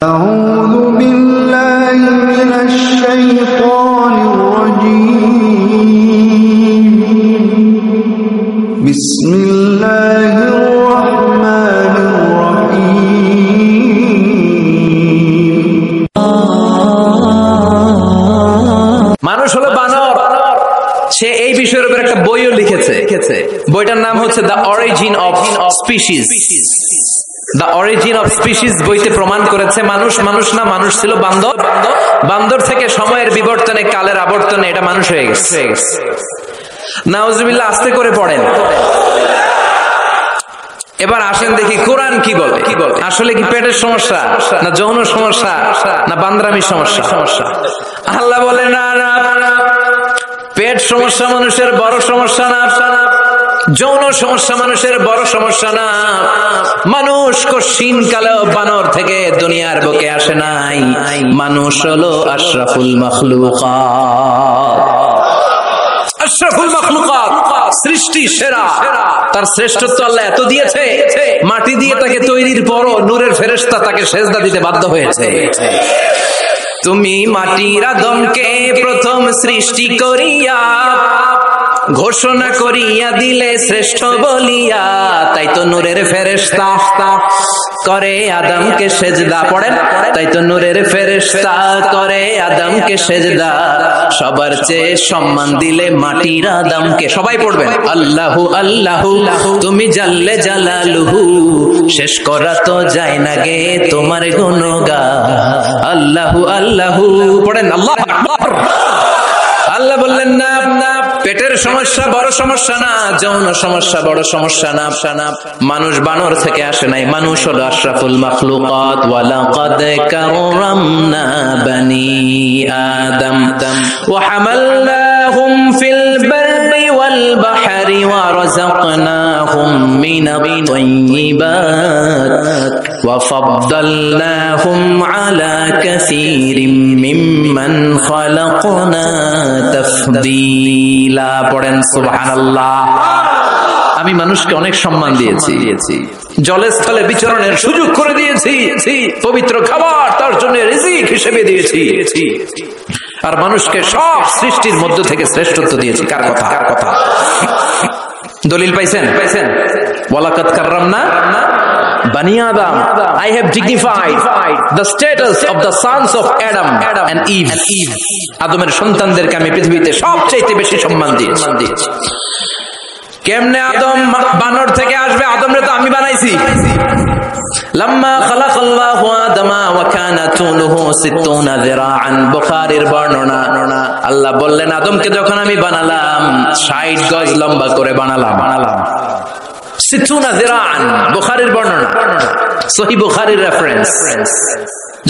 أعوذ بالله من الشيطان الرجيم بسم الله الرحمن الرحيم মানুষ হলো বানর। সে এই বিষয়ের উপর একটা বইও লিখেছে। বইটার নাম হচ্ছে the origin of species. The origin of species বইতে প্রমাণ করেছে মানুষ না, মানুষ ছিল বান্দর। বান্দর থেকে সময়ের বিবর্তনে, কালের আবর্তনে এটা মানুষ হয়ে গেছে। নাউজুবিল্লাহ। আস্তে করে পড়েন। এবার আসেন দেখি কোরআন কি বলে। আসলে কি পেটের সমস্যা, না যৌন সমস্যা, না বান্দরামির সমস্যা? আল্লাহ বলে না, পেট সমস্যা মানুষের বড় সমস্যা না, যৌন সমস্যা মানুষের বড় সমস্যা না। মানুষ কশিন কালেও বানর থেকে দুনিয়ার বুকে আসে নাই। মানুষ হলো আশরাফুল মাখলুকাত। আশরাফুল মাখলুকাত, সৃষ্টি সেরা। তার শ্রেষ্ঠত্ব আল্লাহ এত দিয়েছে, মাটি দিয়ে তাকে তৈরির পরও নূরের ফেরেশতা তাকে সেজদা দিতে বাধ্য হয়েছে। তুমি মাটির আদমকে প্রথম সৃষ্টি করিয়া ঘোষণা করিয়া দিলে শ্রেষ্ঠ বলিয়া, তাই তো নূরের ফেরেশতা করে আদমকে সেজদা। পড়েন, তাই তো নূরের ফেরেশতা করে আদমকে সেজদা। সবার চেয়ে সম্মান দিলে মাটির আদমকে। সবাই পড়বেন, আল্লাহু আল্লাহু তুমি জাল্লে জালালুহু, শেষ করা তো যায় না গে তোমার গুণগান। আল্লাহু আল্লাহু পড়েন, আল্লাহু আকবার। আল্লাহ বললেন না, পেটের সমস্যা বড় সমস্যা না, যৌন সমস্যা বড় সমস্যা না। মানুষ বানর থেকে আসে নাই, মানুষ হলো আশরাফুল মাখলুকাত। ওয়ালাকাদ কাররামনা বানি আদম ওয়া হামালনাহুম ফিল বাররি ওয়াল বাহরি ওয়া রাযাকনাহুম মিনাত তাইয়্যিবাত ওয়া ফাদ্দালনাহুম আলা কাসীরিম মিম্মান খালাকনা তাফদীলা। পড়েন সুবহানাল্লাহ। আমি মানুষকে অনেক সম্মান দিয়েছি, জলে স্থলে বিচরণের সুযোগ করে দিয়েছি, পবিত্র খাবার তার জন্য রিজিক হিসেবে দিয়েছি, আর মানুষকে সব সৃষ্টির মধ্য থেকে শ্রেষ্ঠত্ব দিয়েছি। কার কথা? দলিল পাইছেন? ওয়ালাকাদ কাররামনা Bani Adam. I have dignified the status of the sons of Adam and Eve. আদমের সন্তানদেরকে আমি পৃথিবীতে সবচেয়ে বেশি সম্মান দিয়েছি। কেমনে আদম বানর থেকে আসবে? আদমরে তো আমি বানাইছি। লাম্মা খালাকাল্লাহু আদামা ওয়া কানা তুলুহু 60 যিরাআন। বুখারীর বর্ণনা, আল্লাহ বললেন আদমকে যখন আমি বানালাম 60 গজ লম্বা করে বানালাম। 60 যিরাআন, বুখারীর বর্ণনা, সহিহ বুখারীর রেফারেন্স।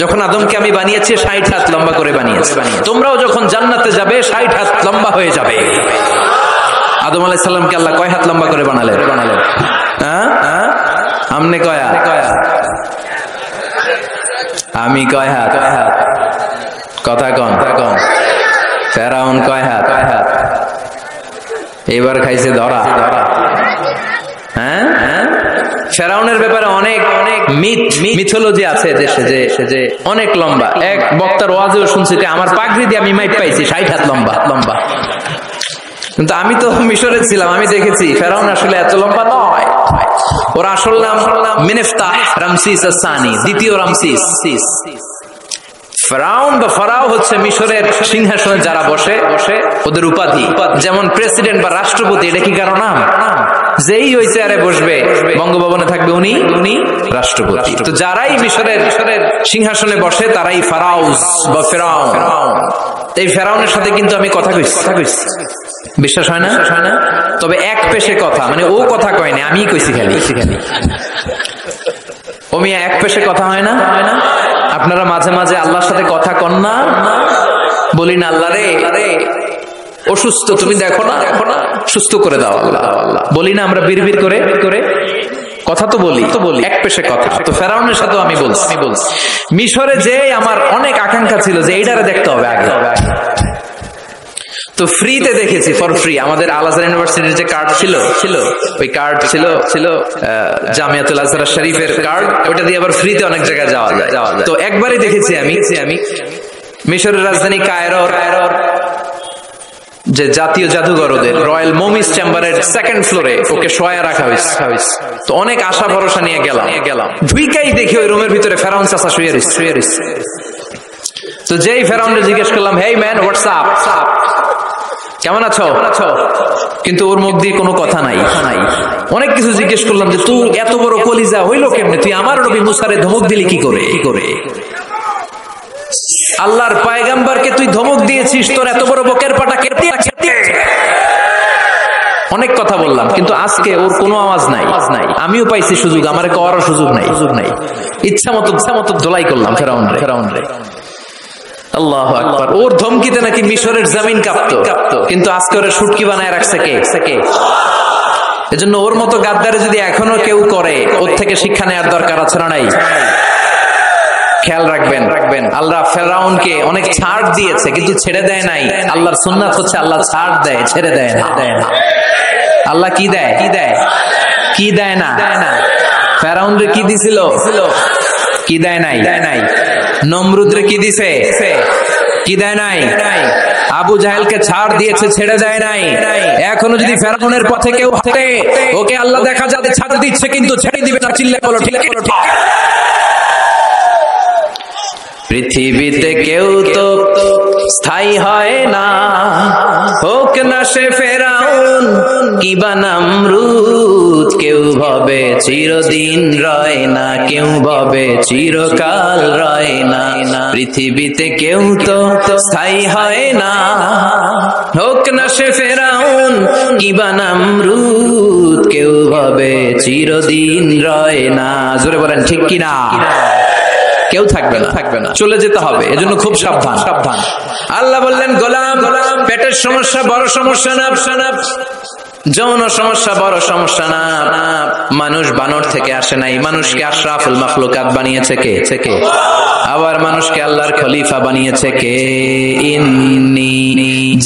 যখন আদমকে আমি বানিয়েছি 60 হাত লম্বা করে বানিয়েছি। তোমরাও যখন জান্নাতে যাবে 60 হাত লম্বা হয়ে যাবে। আদম আলাইহিস সালামকে আল্লাহ কয় হাত লম্বা করে বানালেন? হ্যাঁ, আমনে কয় হাত? আমি কয় হাত? কথা কন। ফেরাউন কয় হাত? এবার খাইছে ধরা। হ্যাঁ, ফেরাউনের ব্যাপারে অনেক মিথোলজি আছে দেশে, যে অনেক লম্বা। এক বক্তার ওয়াজেও শুনছি যে আমার পাগড়ি দিয়ে আমি মাইট পাইছি 60 হাত লম্বা। কিন্তু আমি তো মিশরে ছিলাম, আমি দেখেছি ফেরাউন আসলে এত লম্বা নয়। ওর আসল নাম মিনেফতাহ রামসিস আস-সানি, দ্বিতীয় রামসিস। ফেরাউন বা ফারাও হচ্ছে মিশরের সিংহাসনে যারা বসে ওদের উপাধি। যেমন প্রেসিডেন্ট বা রাষ্ট্রপতি, এটা কি কারো নাম? যেই ওই চেয়ারে বসবে, বঙ্গভবনে থাকবে উনি রাষ্ট্রপতি। তো যারাই মিশরের সিংহাসনে বসে তারাই ফারাউস বা ফেরাউন। এই ফেরাউনের সাথে কিন্তু আমি কথা কইছি। বিশ্বাস হয় না? তবে এক পেশে কথা, মানে ও কথা কয়নি, আমি কইছি খালি। ও মিয়া এক পেশে কথা হয় না? আপনারা মাঝে মাঝে আল্লাহর সাথে কথা কন না? বলি না আল্লাহ রে অসুস্থ, তুমি দেখো না, সুস্থ করে দাও আল্লাহ। বলি না আমরা বিড়বিড় করে কথা তো বলি, এক পেশে কথা। তো ফেরাউনের সাথেও আমি বলছি। মিশরে যে আমার অনেক আকাঙ্ক্ষা ছিল যে এইটারে দেখতে হবে আগে। তো ফ্রিতে দেখেছি, ফর ফ্রি। আমাদের আল আজহার ইউনিভার্সিটির যে কার্ড ছিল ওই কার্ড ছিল জামিয়াতুল আজহার শরীফের কার্ড, ওটা দিয়ে আবার ফ্রিতে অনেক জায়গায় যাওয়া যায়। তো একবারই দেখেছি আমি মিশরের রাজধানী কায়রোর যে জাতীয় জাদুঘর, ওদের রয়্যাল মমিস চেম্বারের সেকেন্ড ফ্লোরে ওকে শোয়া রাখা হয়েছে। তো অনেক আশা ভরসা নিয়ে গেলাম, ঢুইকাই দেখি ওই রুমের ভিতরে ফেরাউন চাচা শুয়ে রয়েছে। তো যেই ফেরাউনকে জিজ্ঞেস করলাম, হেই ম্যান, হোয়াটস আপ, কেমন আছো? কিন্তু ওর মুখ দিয়ে কোনো কথা নাই। অনেক কিছু জিজ্ঞেস করলাম যে তুই এত বড় কলিজা হইলো কেমনে, তুই আমার নবী মুসারে ধমক দিলি কি করে? আল্লাহর পয়গম্বরকে তুই ধমক দিয়েছিস, তোর এত বড় বকের পাটা কেটে অনেক কথা বললাম, কিন্তু আজকে ওর কোনো আওয়াজ নাই। আমিও পাইছি সুযোগ, আমার করার সুযোগ নাই। ইচ্ছা মতো ধোলাই করলাম ফেরাউন রে। আল্লাহু আকবার। ওর ধমকিতে নাকি মিশরের জমিন কাঁপতো, কিন্তু আজকে ওরা শুটকি বানায় রাখছে কে? এজন্য ওর মতো গাদ্দারে যদি এখনো কেউ করে, ওর থেকে শিক্ষা নেওয়ার দরকার আছে না নাই? খেয়াল রাখবেন, আল্লাহ ফেরাউনকে অনেক ছাড় দিয়েছে কিন্তু ছেড়ে দেয় নাই। আল্লাহর সুন্নাত হচ্ছে আল্লাহ ছাড় দেয়, ছেড়ে দেয় না। আল্লাহ কি দেয় না? ফেরাউন রে কি দিছিল? কি দেয় নাই? নমরুদ রে কি দিছে? কি দেয় নাই? আবু জাহেলকে ছাড় দিয়েছে, ছেড়ে দেয় নাই। এখনো যদি ফেরাউনের পথে কেউ হাঁটে, ওকে আল্লাহ দেখা যাবে ছাড় দিচ্ছে কিন্তু ছেড়ে দিবে না। চিল্লা বলো ঠিক। পৃথিবীতে কেউ তো স্থায়ী হয় না, হোক না সে ফেরাউন কিবা নমরুদ। কেউ ভাবে চিরদিন রয় না, কেউ ভাবে চিরকাল রয় না। পৃথিবীতে কেউ তো স্থায়ী হয় না, হোক না সে ফেরাউন কিবা নমরুদ। কেউ ভাবে চিরদিন রয় না। জোরে বলেন ঠিক কিনা? কেউ থাকবে না, চলে যেতে হবে। এজন্য খুব সাবধান। আল্লাহ বললেন, গোলাম, পেটের সমস্যা বড় সমস্যা না, যৌন সমস্যা বড় সমস্যা না। মানুষ বানর থেকে আসে নাই, মানুষকে আশরাফুল মাখলুকাত বানিয়েছে কে? আবার মানুষকে আল্লাহর খলিফা বানিয়েছে কে? ইন্নী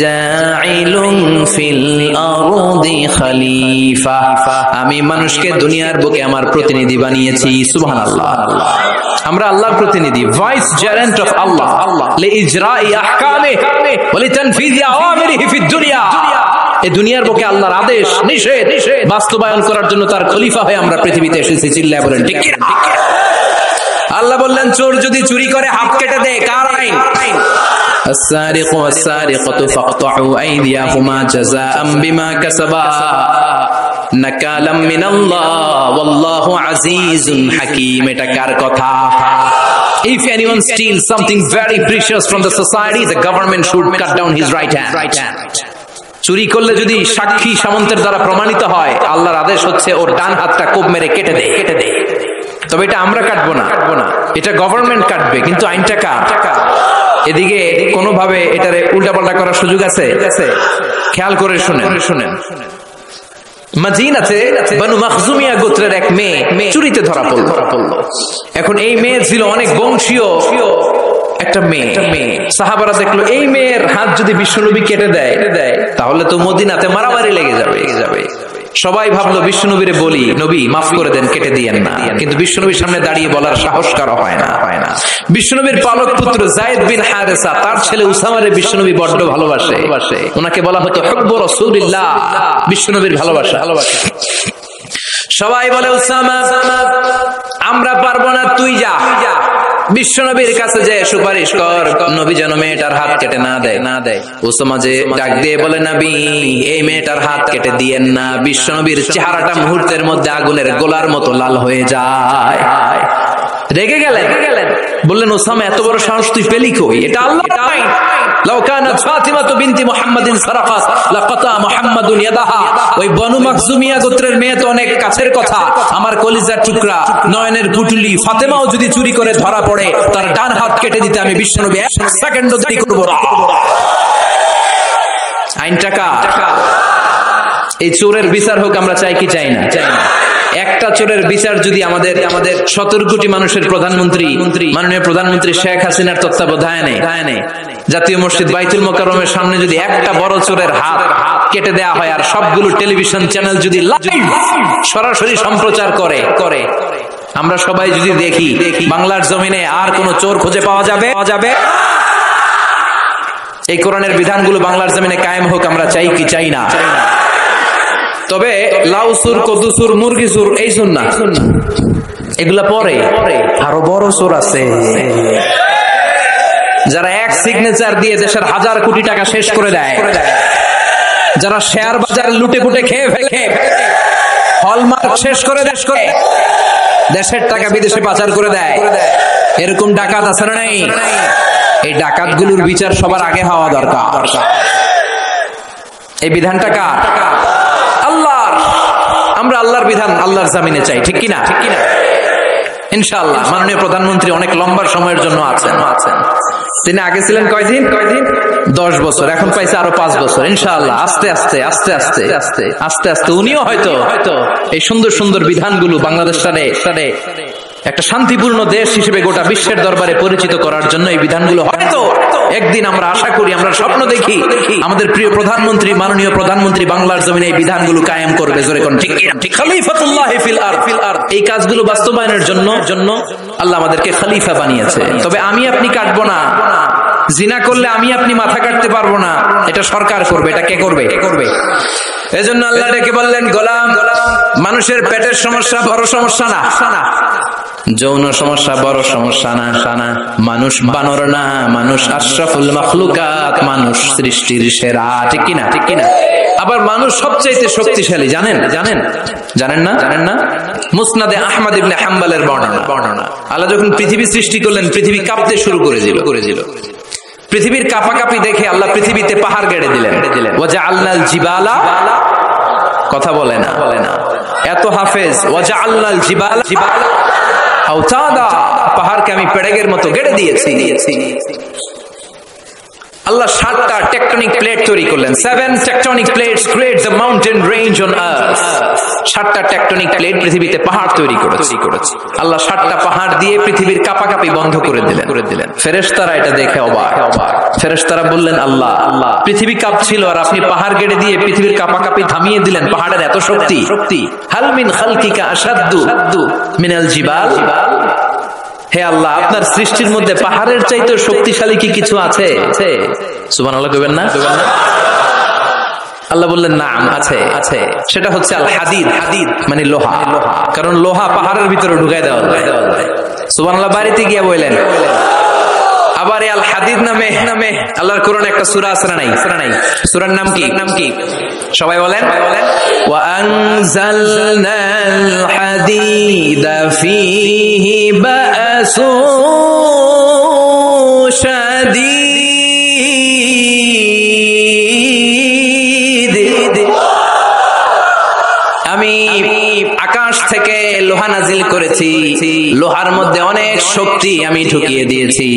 জাইলুন ফিল আরদি খলিফা। আমি মানুষকে দুনিয়ার বুকে আমার প্রতিনিধি বানিয়েছি। সুবহানাল্লাহ। আমরা আল্লাহর প্রতিনিধি, ভাইস জেরেন্ট অফ আল্লাহ, লিইজরাই আহকামিহি ওয়া লিতানফিজি আওয়ামিরিহি ফিদ দুনিয়া। এই দুনিয়ার বুকে আল্লাহর আদেশ নিষেধ বাস্তবায়ন করার জন্য তার খলিফা হয়ে আমরা পৃথিবীতে এসেছি। চিল্লায় বলেন ঠিক কি না? আল্লাহ বললেন, চোর যদি চুরি করে হাত কেটে দেয়, কার আইন? السارق والسارقة فاقطعوا أيديهما جزاء بما كسبا نكالا من الله والله عزيز حكيم। এটা কার কথা? If anyone steals something very precious from the society, the government should cut down his right hand. চুরি করলে যদি সাক্ষী সামন্তের দ্বারা প্রমাণিত হয়, আল্লাহর আদেশ হচ্ছে ওর ডান হাতটা কোপ মেরে কেটে দে। তবে এটা আমরা কাটবো না, এটা গভর্নমেন্ট কাটবে, কিন্তু আইনটা কার? এদিকে কোনোভাবে এটারে উল্টাপাল্টা করার সুযোগ আছে? খেয়াল করে শুনেন। মাদিনাতে বনু মাখজুমিয়া গোত্রের এক মেয়ে চুরিতে ধরা পড়ল। এখন এই মেয়ে ছিল অনেক বংশীয় একটা মেয়ে। সাহাবারা দেখলো এই মেয়ের হাত যদি বিশ্বনবী কেটে দেয় তাহলে তো মদিনাতে মারামারি লেগে যাবে। সবাই ভাবলো বিশ্বনবীরে বলি, নবী মাফ করে দেন, কেটে দিয়েন না। কিন্তু বিশ্বনবীর সামনে দাঁড়িয়ে বলার সাহস কারো হয় না। বিশ্বনবীর পালক পুত্র যায়েদ বিন হারেসা, তার ছেলে উসামারে বিশ্বনবী বড্ড ভালোবাসে। ওনাকে বলা হতো হুব্বু রাসূলিল্লাহ, বিশ্বনবীর ভালোবাসা। সবাই বলে, উসামা আমরা পারবো না, তুই যা বিশ্বনবীর কাছে যে সুপারিশ কর, নবী যেন মেয়েটার হাত কেটে না দেয়। উসামা যে ডাক দিয়ে বলে, নবী এই মেয়েটার হাত কেটে দিয়েন না। বিশ্বনবীর চেহারাটা মুহূর্তের মধ্যে আগুনের গোলার মতো লাল হয়ে যায়। রেগে গেলেন, বললেন, উসামা এত বড় সাহস তুই পেলি কই? এটা আল্লাহর আইন। লাউ কানাত ফাতিমাতু বিনতি মুহাম্মাদিন সারাকাত লাকাতা মুহাম্মাদুন ইয়াদাহা। ওই বনু মাখজুমিয়া গোত্রের মেয়ে তো অনেক কাছের কথা, আমার কলিজার টুকরা, নয়নের পুটুলি। ফাতেমাও যদি চুরি করে ধরা পড়ে, তার ডান হাত কেটে দিতে আমি বিশ্বনবী 1 সেকেন্ডও দেরি করব না। আইনটা কার? এই চোরের বিচার হোক আমরা চাই কি চাই না? চাই না। একটা চোরের বিচার যদি আমাদের 17 কোটি মানুষের প্রধানমন্ত্রী মাননীয় প্রধানমন্ত্রী শেখ হাসিনার তত্ত্বাবধানে জাতীয় মসজিদ বাইতুল মোকাররমের সামনে যদি একটা বড় চোরের হাত কেটে দেওয়া হয়, আর সবগুলো টেলিভিশন চ্যানেল যদি লাইভ সরাসরি সম্প্রচার করে, আমরা সবাই যদি দেখি বাংলার জমিনে আর কোন চোর খুঁজে পাওয়া যাবে? এই কোরআনের বিধানগুলো বাংলার জমিনে কায়েম হোক আমরা চাই কি চাই না? তবে লাউ সুর, কদু সুর, মুরগি সুর এই সুর না, এগুলা পরে আরো বড় সুর আছে, যারা এক সিগনেচার দিয়ে দেশের হাজার কোটি টাকা শেষ করে দেয়, যারা শেয়ার বাজার লুটে পুটে খেয়ে ফেলে, হলমার্ক শেষ করে দেশের টাকা বিদেশে পাচার করে দেয়, এরকম ডাকাত আছে না নাই? এই ডাকাতগুলোর বিচার সবার আগে হওয়া দরকার। এই বিধানটা কার? আল্লাহর। আমরা আল্লাহর বিধান আল্লাহর জামিনে চাই, ঠিক কিনা? ইনশাআল্লাহ। মাননীয় প্রধানমন্ত্রী অনেক লম্বা সময়ের জন্য আছেন। তিনি আগে ছিলেন কয়দিন? 10 বছর, এখন পাইছে আরো 5 বছর। ইনশাআল্লাহ আস্তে আস্তে উনিও হয়তো এই সুন্দর সুন্দর বিধানগুলো বাংলাদেশটারে একটা শান্তিপূর্ণ দেশ হিসেবে গোটা বিশ্বের দরবারে পরিচিত করার জন্য এই বিধানগুলো হয়তো একদিন আমরা আশা করি, আমরা স্বপ্ন দেখি আমাদের প্রিয় প্রধানমন্ত্রী মাননীয় প্রধানমন্ত্রী বাংলার জমিনে এই বিধানগুলো কায়েম করবে। জোরে কোন ঠিক খলিফাতুল্লাহ ফিল আরদ। এই কাজগুলো বাস্তবায়নের জন্য আল্লাহ আমাদেরকে খলিফা বানিয়েছে। তবে আমি আপনি কাটবো না, জিনা করলে আমি আপনি মাথা কাটতে পারবো না, এটা সরকার করবে। এটা কে করবে? এজন্য আল্লাহ ডেকে বললেন, গোলাম, মানুষের পেটের সমস্যা বড় সমস্যা না, যৌন সমস্যা বড় সমস্যা না, মানুষ বানর না, মানুষ আশরাফুল মাখলুকাত, মানুষ সৃষ্টির সেরা, ঠিক কিনা? আবার মানুষ সবচাইতে শক্তিশালী, জানেন না? মুসনাদে আহমদ ইবনে হাম্বলের বর্ণনা। আল্লাহ যখন পৃথিবী সৃষ্টি করলেন, পৃথিবী কাঁপতে শুরু করেছিল। পৃথিবীর কাঁপাকাঁপি দেখে আল্লাহ পৃথিবীতে পাহাড় গেড়ে দিলেন। ওয়াজআলনাল জিবালা, কথা বলে না, এত হাফেজ। ওয়াজআলনাল জিবালা আওতাদা, পাহাড়কে আমি পেড়েগের মতো গেড়ে দিয়েছি। আল্লাহ 7টা টেকটনিক প্লেট তৈরি করলেন। 7 tectonic plates create the mountain range on earth. 7টা টেকটনিক প্লেট পৃথিবীতে পাহাড় তৈরি করেছে। আল্লাহ 7টা পাহাড় দিয়ে পৃথিবীর কাঁপাকাঁপি বন্ধ করে দিলেন। ফেরেশতারা এটা দেখে অবাক। ফেরেশতারা বললেন, আল্লাহ, পৃথিবী কাঁপছিল আর আপনি পাহাড় গেড়ে দিয়ে পৃথিবীর কাঁপাকাঁপি থামিয়ে দিলেন। পাহাড়ের এত শক্তি? হাল মিন খালকিকা আশাদ্দু মিনাল জিবাল। হে আল্লাহ, আপনার সৃষ্টির মধ্যে পাহাড়ের চাইতে শক্তিশালী কি কিছু আছে? সুবহানাল্লাহ কইবেন না? আল্লাহ বললেন, নাম আছে। সেটা হচ্ছে আল হাদিদ, মানে লোহা। কারণ লোহা পাহাড়ের ভিতরে ঢুকাই দেওয়া যায়। সুবহানাল্লাহ। বাড়িতে গিয়ে বললেন। আবার আল হাদিদ নামে আল্লাহর কোরআনে একটা সূরা আছে না নাই? সূরার নাম কি? সবাই বলেন। ওয়া আনজালনাল হাদিদা ফীহি বা'সুন শাদীদ। আমি আকাশ থেকে লোহা নাজিল করেছি, লোহার মধ্যে অনেক শক্তি আমি ঢুকিয়ে দিয়েছি।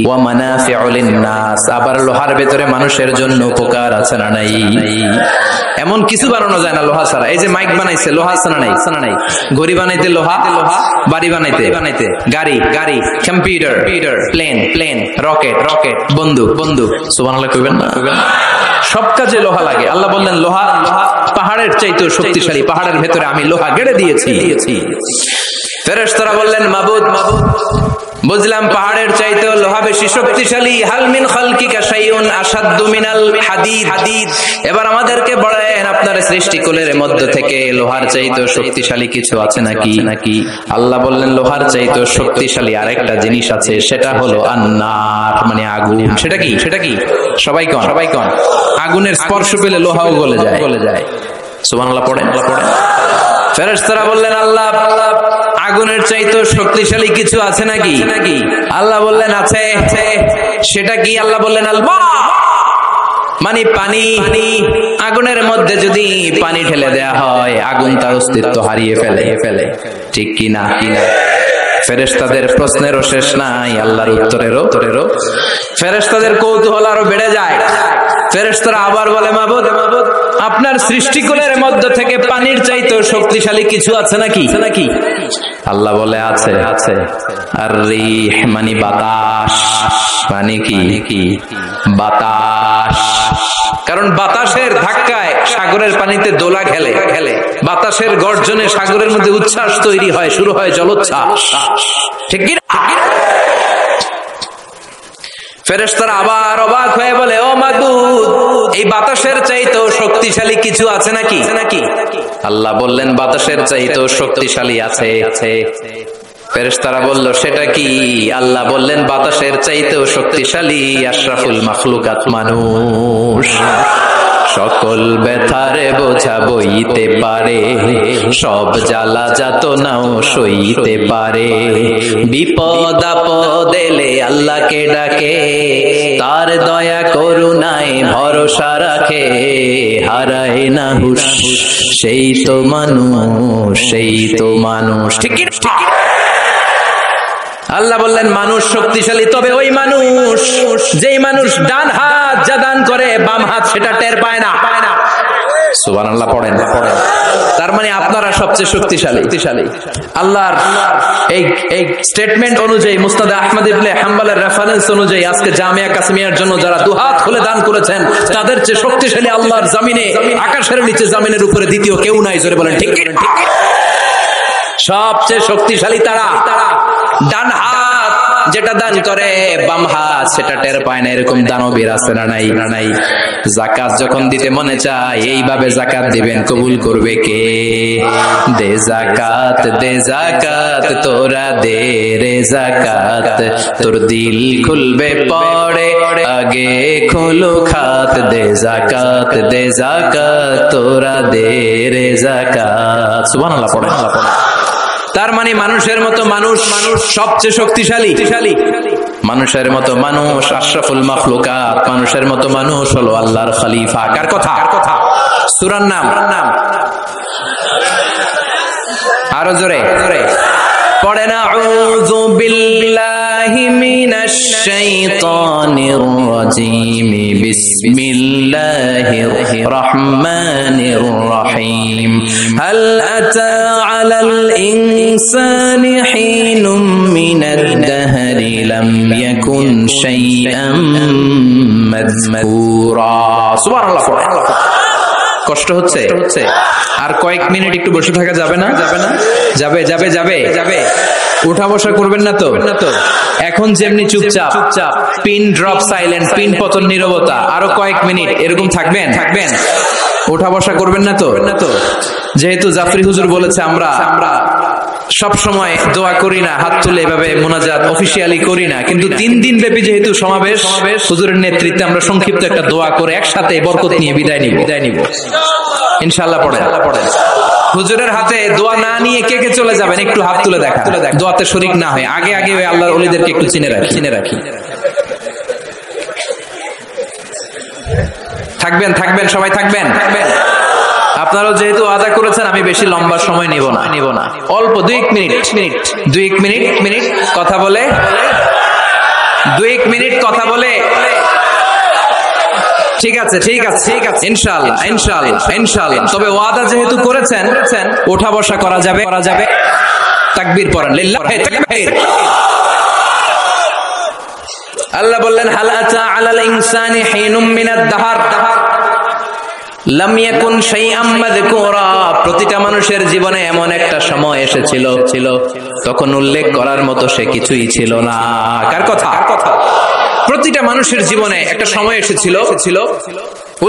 ওয়া মানাফিউ লিন-নাস, আবার লোহার ভেতরে মানুষের জন্য উপকার আছে না নাই? এমন কিছু বানানো যায় না লোহা ছাড়া। এই যে মাইক বানাইছে লোহা আছে না নাই? ঘড়ি বানাইতে লোহা, বাড়ি বানাইতে গাড়ি, কম্পিউটার, প্লেন, রকেট, বন্দুক। সুবহানাল্লাহ কইবেন না? সব কাজে লোহা লাগে। আল্লাহ বললেন, লোহা পাহাড়ের চাইতেও শক্তিশালী, পাহাড়ের ভেতরে আমি লোহা গেড়ে দিয়েছি। ফেরেশতারা বললেন, মাবুদ, বুঝলাম পাহাড়ের চাইতেও লোহা বেশি শক্তিশালী। হাল মিন খালকিকা শাইউন আশাদ্দু মিনাল হাদিদ। এবার আমাদেরকে বলেন, আপনার সৃষ্টিকুলের মধ্য থেকে লোহার চাইতেও শক্তিশালী কিছু আছে নাকি? আল্লাহ বললেন, লোহার চাইতেও শক্তিশালী আরেকটা জিনিস আছে, সেটা হলো আন্নার, মানে আগুন। সেটা কি? সবাই কন। আগুনের স্পর্শ পেলে লোহাও গলে যায়। সুবহানাল্লাহ পড়েন। ফেরেশতারা বললেন, আল্লাহ, আগুনের চাইতেও শক্তিশালী কিছু আছে নাকি? আল্লাহ বললেন, আছে। সেটা কি? আল্লাহ বললেন, আল মা, মানে পানি। আগুনের মধ্যে যদি পানি ঢেলে দেয়া হয়, আগুন তার অস্তিত্ব হারিয়ে ফেলে, ঠিক কিনা? ফেরেশতাদের প্রশ্নেরও শেষ নাই, আল্লাহর উত্তরেরও। ফেরেশতাদের কৌতূহল আরো বেড়ে যায়। ফেরেশতারা আবার বলে মাবুদ আপনার সৃষ্টিকুলের মধ্য থেকে পানির চাইতেও শক্তিশালী কিছু আছে নাকি? আল্লাহ বলে আছে। আর রিহ মানে বাতাস, মানে কি? বাতাস। কারণ বাতাসের ধাক্কায় সাগরের পানিতে দোলা খেলে, বাতাসের গর্জনে সাগরের মধ্যে উচ্ছ্বাস তৈরি হয়, শুরু হয় জলোচ্ছ্বাস। ঠিক কি? ফেরেশতারা আবার অবাক হয়ে বলে ও মাবুদ এই বাতাসের চাইতেও শক্তিশালী কিছু আছে নাকি? আল্লাহ বললেন বাতাসের চাইতেও শক্তিশালী আছে। ফেরেশতারা বলল সেটা কি? আল্লাহ বললেন বাতাসের চাইতেও শক্তিশালী আশরাফুল মাখলুকাত মানুষ। সকল ব্যথারে বোঝা বইতে পারে, সব জ্বালা যাতনাও সইতে পারে। বিপদ আপদ এলে আল্লাহকে ডাকে, তার দয়া করুণায় ভরসা রাখে। হারায় না হুঁশ সেই তো মানুষ। ঠিক কি? আল্লাহ বললেন মানুষ শক্তিশালী, তবে ওই মানুষ যেই মানুষ ডান হাত যা দান করে বাম হাত সেটা টের পায় না। সুবহানাল্লাহ পড়েন। তার মানে আপনারা সবচেয়ে শক্তিশালী। আল্লাহর এই স্টেটমেন্ট অনুযায়ী মুসনাদ আহমদ ইবনে হাম্বলের রেফারেন্স অনুযায়ী আজকে জামিয়া কাসমিয়ার জন্য যারা দুহাত খুলে দান করেছেন তাদের চেয়ে শক্তিশালী আল্লাহর জমিনে, আকাশের নিচে জমিনের উপরে দ্বিতীয় কেউ নাই। জোরে বলেন ঠিক। সবচেয়ে শক্তিশালী তারা। ডান হাত যেটা দান করে বাম হাত সেটা টের পায় না, এরকম দানবীর আছে না নাই? যাকাত যখন দিতে মনে চায় এইভাবে যাকাত দিবেন, কবুল করবে কে? দে যাকাত তোরা দে রে যাকাত, তোর দিল খুলবে পড়ে আগে খোলো খাত। দে যাকাত তোরা দে রে যাকাত। সুবহানাল্লাহ পড়েন। তার মানে মানুষের মতো মানুষ সবচেয়ে শক্তিশালী। মানুষের মতো মানুষ আশরাফুল মাখলুকাত। মানুষের মতো মানুষ হলো আল্লাহর খলিফা। কার কথা? সূরার নাম আরো জোরে পড়েন। আউযু বিল্লাহি মিনাশ শাইতানির রাজীম। বিসমিল্লাহির রহমানির রহিম। হাল আতা আলাল ইনসানি হিনুম মিনাদ দাহরি লাম ইয়াকুন শাইআম মাযকুরা। সুবহানাল্লাহ। কষ্ট হচ্ছে? আর কয়েক মিনিট একটু বসে থাকা যাবে না? যাবে। উঠা বসা করবেন না তো? এখন যেমনি চুপচাপ, পিন ড্রপ সাইলেন্ট, পিন পতন নীরবতা, আরো কয়েক মিনিট এরকম থাকবেন। উঠা বসা করবেন না তো? যেহেতু জাফরি হুজুর বলেছে আমরা সব সময় দোয়া করি না, হাত তুলে এভাবে মুনাজাত অফিশিয়ালি করি না, কিন্তু 3 দিন ব্যাপী যেহেতু সমাবেশ, হুজুরের নেতৃত্বে আমরা সংক্ষিপ্ত একটা দোয়া করে একসাথে বরকত নিয়ে বিদায় নিব ইনশাআল্লাহ। পড়েন। হুজুরের হাতে দোয়া না নিয়ে কে কে চলে যাবেন একটু হাত তুলে দেখা, দোয়াতে শরীক না হয়। আগে ওই আল্লাহর ওলিদেরকে একটু চিনে রাখি। থাকবেন সবাই থাকবেন। আপনারাও যেহেতু আদা করেছেন আমি বেশি লম্বা সময় নিব না, অল্প 2 মিনিট কথা বলে 2 মিনিট কথা বলে। ঠিক আছে ইনশাআল্লাহ। তবে ওয়াদা যেহেতু করেছেন ওঠা বসা করা যাবে। তাকবীর পড়েন, লিল্লাহি তাকবীর। আল্লাহ বললেন হাল আতা আলাল ইনসানি হিনুম মিনাদ দাহর লাম ইয়াকুন শাইআম মাযকুরা। প্রতিটা মানুষের জীবনে এমন একটা সময় এসেছিল তখন উল্লেখ করার মতো সে কিছুই ছিল না। কার কথা? প্রতিটা মানুষের জীবনে একটা সময় এসেছিল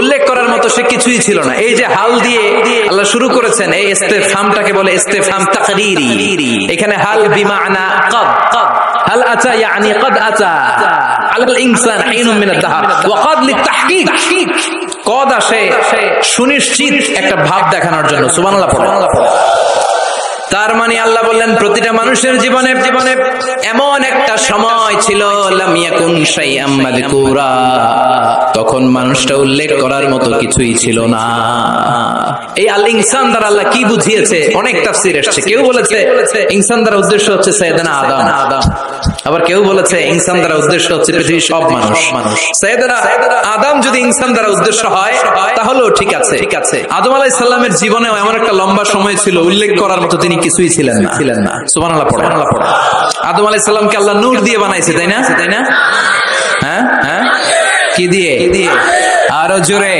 উল্লেখ করার মতো সে কিছুই ছিল না। এই যে হাল দিয়ে আল্লাহ শুরু করেছেন, এই ইস্তেফহামটাকে বলে ইস্তেফহাম তাকরীরি। এখানে হাল বিমানা ক্বাদ, হাল আতা ইয়ানি ক্বাদ আতা আলাল ইনসান হিনুম মিনাদ দাহর ওয়া ক্বাদ লিতাহকীক। কদ আসে সুনিশ্চিত একটা ভাব দেখানোর জন্য। সুবহানাল্লাহ পড়েন। তার মানে আল্লাহ বললেন প্রতিটা মানুষের জীবনে এমন একটা সময় সময় ছিল লাম ইয়াকুন শাইআম মাযকুরা, তখন মানুষটা উল্লেখ করার মতো কিছুই ছিল না। এই আল ইনসান দ্বারা আল্লাহ কি বুঝিয়েছে? অনেক তাফসীর এসেছে। কেউ বলেছে ইনসান দ্বারা উদ্দেশ্য হচ্ছে সাইয়েদনা আদম, আবার কেউ বলেছে ইনসান দ্বারা উদ্দেশ্য হচ্ছে পৃথিবীর সব মানুষ। সাইয়েদনা আদম যদি ইনসান দ্বারা উদ্দেশ্য হয় তাহলেও ঠিক আছে। আদম আলাইহিস সালামের জীবনেও এমন একটা লম্বা সময় ছিল উল্লেখ করার মতো তিনি কিছুই ছিলেন না। সুবহানাল্লাহ পড়ে। আদম আলাইহিস সালামকে আল্লাহ নূর দিয়ে বানাইছে, তাই না? হ্যাঁ, কি দিয়ে? আরো জোরে,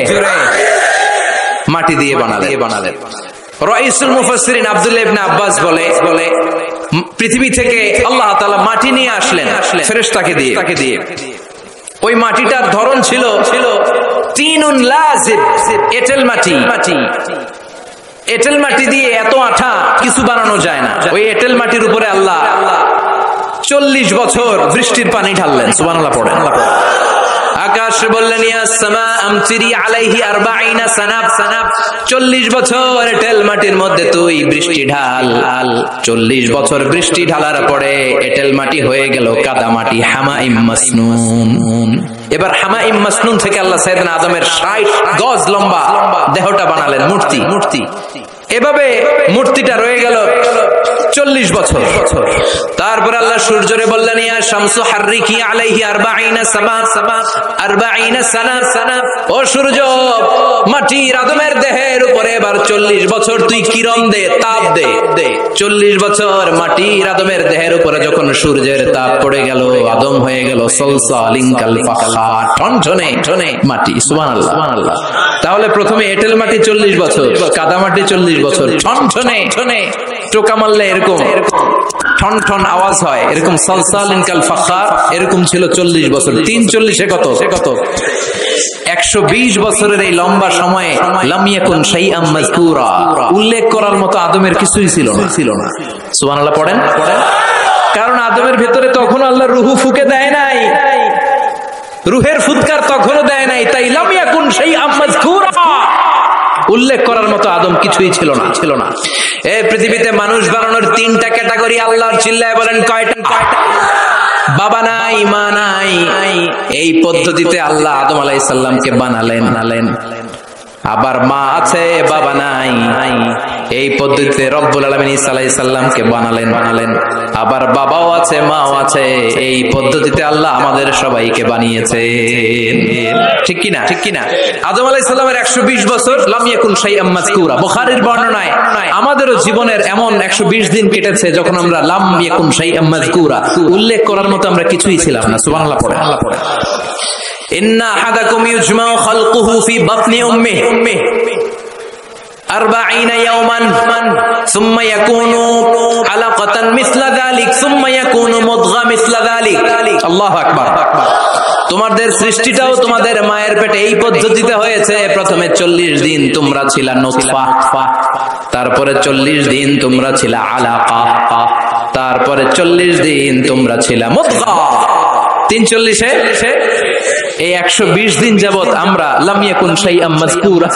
মাটি দিয়ে বানালেন। রাইসুল মুফাসসিরিন আব্দুল্লাহ ইবনে আব্বাস বলে পৃথিবী থেকে আল্লাহ তাআলা মাটি নিয়ে আসলেন ফেরেশতাকে দিয়ে। ওই মাটিটার ধরন ছিল তিনুন লাজিব, এঁটেল মাটি। এঁটেল মাটি দিয়ে এত আঠা কিছু বানানো যায় না। ওই এঁটেল মাটির উপরে আল্লাহ 40 বছর বৃষ্টির পানি ঢাললেন। সুবহানাল্লাহ পড়েন। আকাশ বললেন ইয়া সামা আমতিরি আলাইহি 40 সানাব, 40 বছর এঁটেল মাটির মধ্যে তুই বৃষ্টি ঢাল। 40 বছর বৃষ্টি ঢালার পরে এঁটেল মাটি হয়ে গেল কাদা মাটি, হামাইম মাসনুন। এবার হামাইম মাসনুন থেকে আল্লাহ সাইয়েদনা আদমের 60 গজ লম্বা দেহটা বানালেন, মূর্তি। এভাবে মূর্তিটা রয়ে গেল 40 বছর। তারপর আল্লাহ সূর্যরে বললেন ইয়া শামসু হাররিকি আলাইহি 40 সানা, ও সূর্য মাটির আদমের দেহের উপরে এবার 40 বছর তুই কিরণ দে, তাপ দে। 40 বছর মাটির আদমের দেহের উপরে যখন সূর্যের তাপ পড়ে গেল, আদম হয়ে গেল সলসালিন কাল ফাখার, ঠনঠনে মাটি। সুবহানাল্লাহ। তাহলে প্রথমে এঁটেল মাটি 40 বছর, কাদা মাটি 40 বছর, ঠনঠনে টোকা মারলে এরকম ঠন আওয়াজ হয়, এরকম সলসালিন কাল ফাখার, এরকম ছিল 40 বছর। 3 40 কত? 120 বছরের এই লম্বা সময়ে লাম ইয়াকুন শাইআম মাযকুরা, উল্লেখ করার মতো আদমের কিছুই ছিল না। সুবহানাল্লাহ পড়েন। কারণ আদমের ভেতরে তখন আল্লাহ রুহু ফুঁকে দেয় নাই, রুহের ফুৎকার তখনও দেয় নাই, তাই লাম ইয়াকুন শাইআম মাযকুরা, উল্লেখ করার মতো আদম কিছুই ছিল না। এই পৃথিবীতে মানুষ বানানোর 3টা ক্যাটাগরি আল্লাহর চিল্লায় বলেন কয়টা? বাবা নাই, মা নাই। এই পদ্ধতিতে আল্লাহ আদম আলাইহিস সালামকে বানালেন। আবার মা আছে, বাবা নাই। এই পদ্ধতিতে রব্বুল আলামিন ঈসা আলাইহিস সালামকে বানালেন। আবার বাবাও আছে, মাও আছে। এই পদ্ধতিতে আল্লাহ আমাদের সবাইকে বানিয়েছেন। ঠিক কিনা? আদম আলাইহিস সালামের 120 বছর লাম ইয়াকুন শাইআম মাযকুরা। বুখারীর বর্ণনায় আমাদেরও জীবনের এমন 120 দিন কেটেছে যখন আমরা লাম ইয়াকুন শাইআম মাযকুরা, উল্লেখ করার মতো আমরা কিছুই ছিলাম না। সুবহানাল্লাহ পড়ে। ইন্না আহাদাকুম ইউজমাউ খালকুহু ফি বাতনি উম্মিহি 40 ইয়াওমান সুম্মা ইয়াকুনু আলাকাতান মিসলা যালিক সুম্মা ইয়াকুনু মুদগা মিসলা যালিক। আল্লাহু আকবার। তোমাদের সৃষ্টিটাও তোমাদের মায়ের পেটে এই পদ্ধতিতে হয়েছে। প্রথমে 40 দিন তোমরা ছিলা নুতফা, তারপরে 40 দিন তোমরা ছিলা আলাকা, তারপরে 40 দিন তোমরা ছিলা মুদগা। 340 এই 120 দিন যাবত আমরা লাম ইয়াকুন শাইআম মাযকুরা,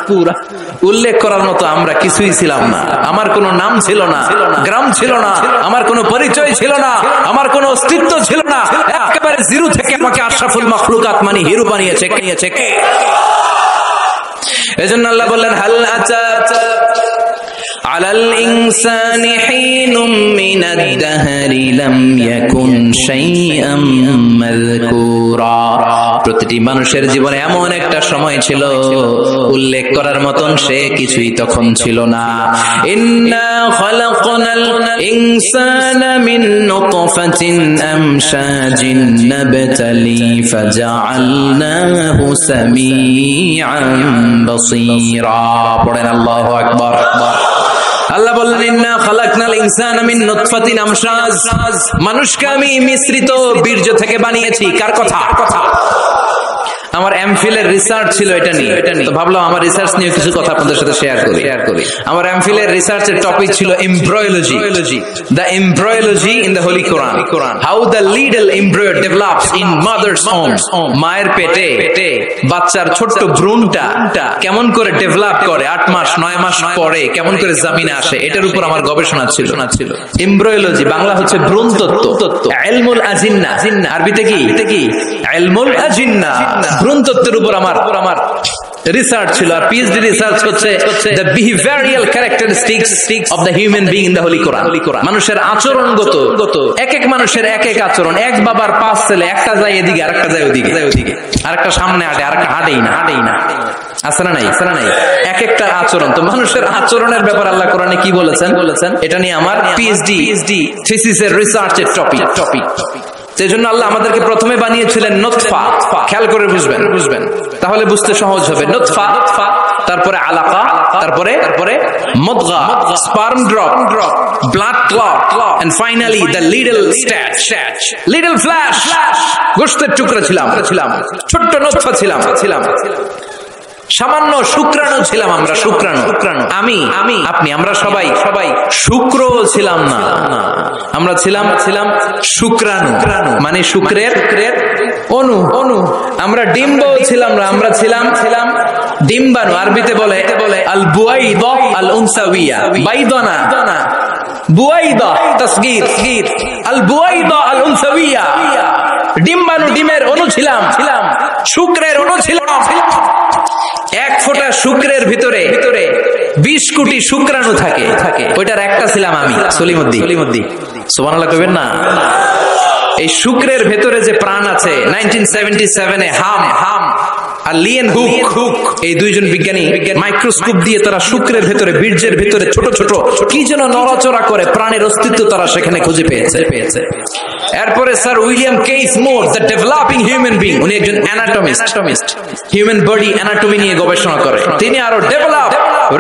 উল্লেখ করার মতো আমরা কিছুই ছিলাম না। আমার কোনো নাম ছিল না, গ্রাম ছিল না, আমার কোনো পরিচয় ছিল না, আমার কোনো অস্তিত্ব ছিল না। একেবারে জিরো থেকে আমাকে আশরাফুল মাখলুকাত মানে হিরো বানিয়েছে। এজন্য আল্লাহ বললেন হাল আতা আলাল ইনসানি হিনুম মিনাদ দাহরি লাম ইয়াকুন শাইআম মাযকুরা। প্রতিটি মানুষের জীবনে এমন একটা সময় ছিল উল্লেখ করার মতন সে কিছুই তখন ছিল না। ইন্না খালাকনাল ইনসানা মিন নুতফাতিন আমশাজিন নাবতালি ফাজআলনাহু সামিআন বাসীরা। পড়েন আল্লাহু আকবার। আল্লাহ বললেন ইন্না খালাকনাল ইনসানা মিন নুতফাতিন আমশাজ, মানুষকে আমি মিশ্রিত বীর্য থেকে বানিয়েছি। কার কথা? আমার এমফিলের রিসার্চ ছিল এটা নিয়ে, তো ভাবলাম আমার রিসার্চ নিয়ে কিছু কথা আপনাদের সাথে শেয়ার করি। আমার এমফিলের রিসার্চের টপিক ছিল embryology, the embryology in the holy Quran, how the little embryo develops in mother's womb, মায়ের পেটে বাচ্চার ছোট্ট ভ্রূণটা কেমন করে ডেভেলপ করে 8 মাস 9 মাস পরে কেমন করে জমিনে আসে, এটার উপর আমার গবেষণা ছিল। এমব্রয়োলজি বাংলা হচ্ছে ভ্রূণ তত্ত্ব, ইলমুল আজিন্না, আরবিতে কি ইলমুল আজিন্না, ভ্রূণ তত্ত্বের উপর আমার রিসার্চ ছিল। আর পিএইচডি রিসার্চ হচ্ছে the behavioural characteristics of the human being in the holy Quran. মানুষের আচরণগত, এক এক মানুষের এক এক আচরণ, এক বাবার 5 ছেলে, একটা যায় এদিকে আরেকটা যায় ওদিকে, আরেকটা সামনে হাঁটে আরেকটা হাঁটেই না, আছে না নাই? এক একটা আচরণ। তো মানুষের আচরণের ব্যাপার আল্লাহ কোরআনে কি বলেছেন এটা নিয়ে আমার পিএইচডি থিসিসের রিসার্চের টপিক। সেই জন্য আল্লাহ আমাদেরকে প্রথমে বানিয়েছিলেন নুতফা, খেয়াল করে বুঝবেন তাহলে বুঝতে সহজ হবে। নুতফা, তারপরে আলাকা, তারপরে মুদগা, sperm drop, blood clot, and finally the little stitch, little flesh, গোশতের টুকরা ছিলাম, ছোট্ট নুতফা ছিলাম, সামান্য শুক্রাণু ছিলাম আমরা, শুক্রাণু। আমি আপনি আমরা সবাই শুক্র ছিলাম না, আমরা ছিলাম শুক্রাণু, মানে শুক্রের অণু। আমরা ডিম্ব ছিলাম না, আমরা ছিলাম ডিম্বাণু। আরবিতে বলে আল বুয়াইদা আল উনসাউইয়া, বাইদানা বুয়াইদা তাসগীর, আল বুয়াইদা আল উনসাউইয়া, ডিম্বাণু, ডিমের অণু ছিলাম, শুক্রের অণু ছিলাম। এক ফোঁটা শুক্রের ভিতরে 20 কোটি শুক্রাণু থাকে, ওইটার একটা ছিলাম আমি, সলিমুদ্দি। সুবহানাল্লাহ কইবেন না? এই শুক্রের ভেতরে যে প্রাণ আছে, 1977-এ হাম আর লিয়েন হুক, এই দুইজন বিজ্ঞানী মাইক্রোস্কোপ দিয়ে তারা শুক্রের ভেতরে, বীর্যের ভেতরে ছোট ছোট কি যেন নড়াচড়া করে, প্রাণের অস্তিত্ব তারা সেখানে খুঁজে পেয়েছে। এরপরে sir William case more, the developing human being, উনি একজন অ্যানাটমিস্ট, হিউম্যান বডি অ্যানাটমি নিয়ে গবেষণা করে, তিনি আরো ডেভেলপ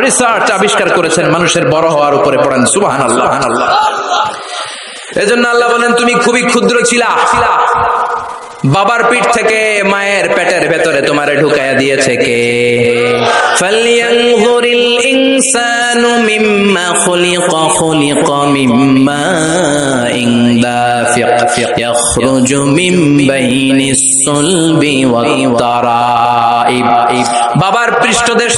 রিসার্চ আবিষ্কার করেছেন মানুষের বড় হওয়ার উপরে। পড়েন সুবহানাল্লাহ। এজন্য আল্লাহ বলেন তুমি খুবই ক্ষুদ্র ছিলা, বাবার পিঠ থেকে মায়ের পেটের ভেতরে তোমারে ঢুকায়া দিয়েছে কে? ফালইয়ানজুরিল ইনসানু মিম্মা খুলিকা মিম্মা দাফিক ইয়াখরুজু মিন বাইনিস সুলবি ওয়াত তারাইব। বাবার পৃষ্ঠদেশ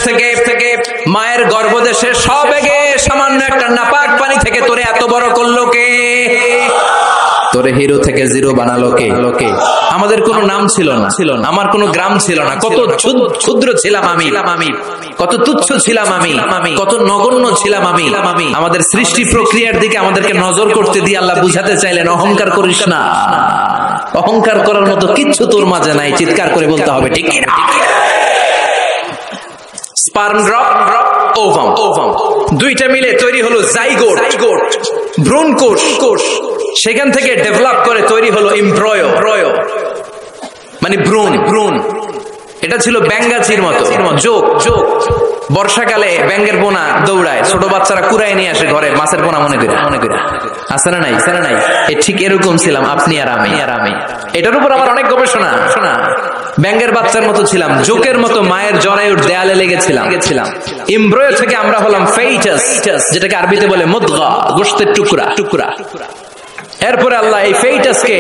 থেকে মায়ের গর্ভদেশে সবেগে সামান্য একটা নাপাক পানি থেকে তোরে এত বড় করলো কে? তোরে হিরো থেকে জিরো বানালো কে? আমাদের কোনো নাম ছিল না, আমার কোনো গ্রাম ছিল না, কত ক্ষুদ্র ছিলাম আমি, কত তুচ্ছ ছিলাম আমি, কত নগণ্য ছিলাম আমি। আমাদের সৃষ্টি প্রক্রিয়ার দিকে আমাদেরকে নজর করতে দিয়ে আল্লাহ বুঝাতে চাইলেন অহংকার করিস না, অহংকার করার মতো কিচ্ছু তোর মাঝে নাই। চিৎকার করে বলতে হবে ঠিক না? স্পার্ম ড্রপ, ওভাম, দুইটা মিলে তৈরি হলো জাইগোট, ভ্রূণ কোষ। সেখান থেকে ডেভেলপ করে তৈরি হলো এমব্রয়ো, মানে ভ্রূণ। এটা ছিল ব্যাঙ্গাচির মতো যোগ। বর্ষাকালে ব্যাঙ্গের পোনা দৌড়ায়, ছোট বাচ্চারা কুড়ায় নিয়ে আসে ঘরে, মাছের পোনা মনে করে। আছে না নাই? ঠিক এরকম ছিলাম আপনি আর আমি। এটার উপর আমার অনেক গবেষণা। ব্যাঙ্গের বাচ্চার মতো ছিলাম, জোকের মতো মায়ের জরায়ুর দেয়ালে লেগেছিলাম। এমব্রয়ো থেকে আমরা হলাম ফেইটাস, যেটাকে আরবিতে বলে মুদগা, গোশতের টুকরা। এরপরে আল্লাহ এই ফেইটাসকে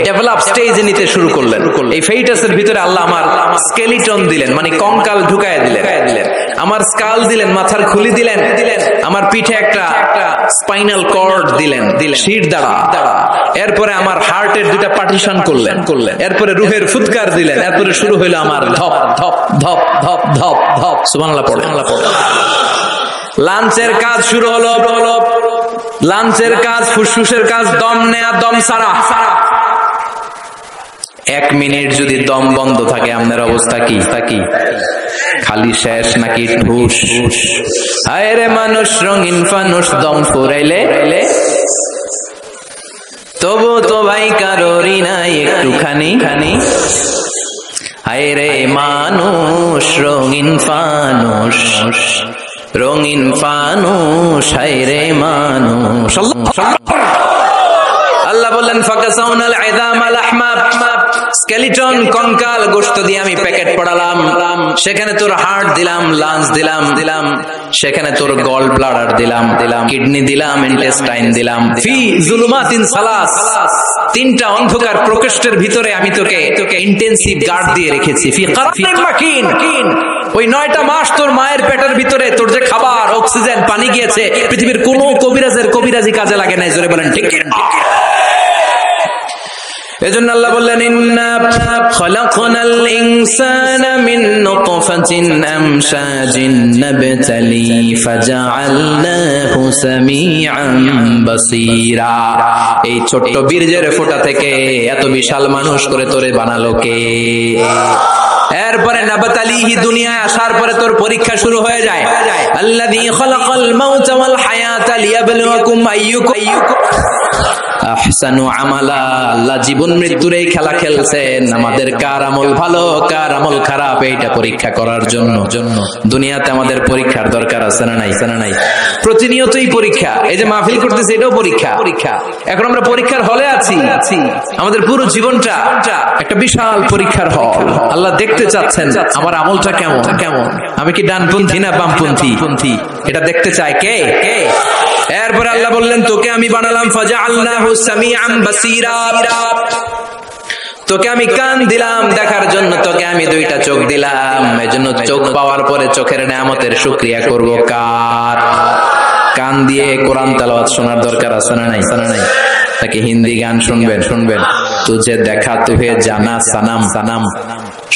ডেভেলপ স্টেজে নিতে শুরু করলেন। এই ফেইটাসের ভিতরে আল্লাহ আমার স্কেলিটন দিলেন, মানে কঙ্কাল ঢুকায় দিলেন, আমার স্কাল দিলেন, মাথার খুলি দিলেন, আমার পিঠে একটা স্পাইনাল কর্ড দিলেন, শির দাঁড়া। এরপরে আমার হার্টের দুটা পার্টিশন করলেন, এরপরে রুহের ফুৎকার দিলেন, এরপরে শুরু হইলো আমার ধপ ধপ ধপ ধপ ধপ ধপ। সুবহানাল্লাহ পড়ে। লাঞ্চের কাজ শুরু হলো। লাঞ্চের কাজ, ফুসফুসের কাজ, দম নেয়া, দম সারা। 1 মিনিট যদি দম বন্ধ থাকে আপনার অবস্থা কি? খালি শেষ নাকি ঠুস? হায় রে মানুষ রঙিন ফানুষ, দম ফুরাইলে তবু তো ভাই কারোরই নাই একটুখানি। হায় রে মানুষ রঙিন ফানুষ, হায় রে মানুষ। আল্লাহ বললেন ফাকাসাউনাল ইযামা লাহমা, স্কেলিটন কঙ্কাল গোশত দিয়ে আমি প্যাকেট পড়ালাম, সেখানে তোর হার্ট দিলাম, লাঞ্চ দিলাম, সেখানে তোর গল ব্লাডার দিলাম, কিডনি দিলাম, ইন্টেস্টাইন দিলাম। ফি জুলুমাতিন সালাস, তিনটা অন্ধকার প্রকোষ্ঠের ভিতরে আমি তোকে ইন্টেন্সিভ গার্ড দিয়ে রেখেছি। ফি কারারিন মাকিন, ওই 9টা মাস তোর মায়ের পেটের ভিতরে তোর যে খাবার, অক্সিজেন, পানি গিয়েছে, পৃথিবীর কোন কবিরাজি কাজে লাগে নাই। জোরে বলেন ঠিক কি না? এজন্য আল্লাহ বললেন, ইন্না খলাকনাল ইনসানা মিন নুতফাতিন আমশাজিন নাবতালি ফাজআলনাহু সামিআন বাসীরা। এই ছোট্ট বীর্যের ফোঁটা থেকে এত বিশাল মানুষ করে তোরে বানালো কে? এরপরে নাবতালিহি, দুনিয়ায় আসার পরে তোর পরীক্ষা শুরু হয়ে যায়। আল্লাযী খলাকাল মাউতা ওয়াল হায়াতা লিয়াবলুয়াকুম আইয়ুকুম আহসানু আমালা। আল্লাহ জীবন মৃত্যুর এই খেলা খেলছেন, আমাদের কার আমল ভালো কার আমল খারাপ এইটা পরীক্ষা করার জন্য। দুনিয়াতে আমাদের পরীক্ষার দরকার আছে না নাই? প্রতিনিয়তই পরীক্ষা। এই যে মাহফিল করতেছি, এটাও পরীক্ষা। এখন আমরা পরীক্ষার হলে আছি। আমাদের পুরো জীবনটা একটা বিশাল পরীক্ষার হল। আল্লাহ দেখতে চাচ্ছেন আমার আমলটা কেমন, আমি কি ডানপন্থী না বামপন্থী, এটা দেখতে চায় কে? এরপর আল্লাহ বললেন, তোকে আমি বানালাম ফাজআলনাহু সামিআন বাসীরা, তোকে আমি কান দিলাম দেখার জন্য, তোকে আমি 2টা চোখ দিলাম। এজন্য চোখ পাওয়ার পরে চোখের নেয়ামতের শুকরিয়া করব কার? কান দিয়ে কোরআন তেলাওয়াত শোনার দরকার আছে না নাই? তাকে হিন্দি গান শুনবেন, তুঝে দেখা তুহে জানা সানাম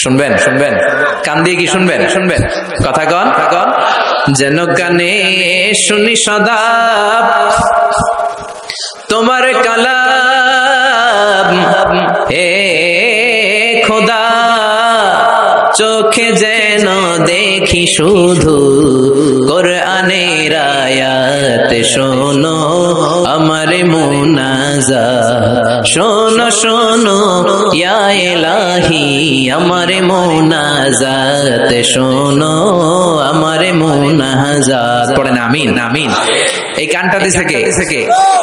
শুনবেন। কান দিয়ে কি শুনবেন? কথা কন, যেন কানে শুনি সদা তোমার কালাম, হে খোদা চোখে যেন দেখি শুধু কোরআনের আয়াত, শোনো আমার মুনাজাত, শোনো ইয়া ইলাহি আমার মুনাজাত, শোনো আমার মুনাজাত। পড়েন আমিন। এই কানটা দিছে কে?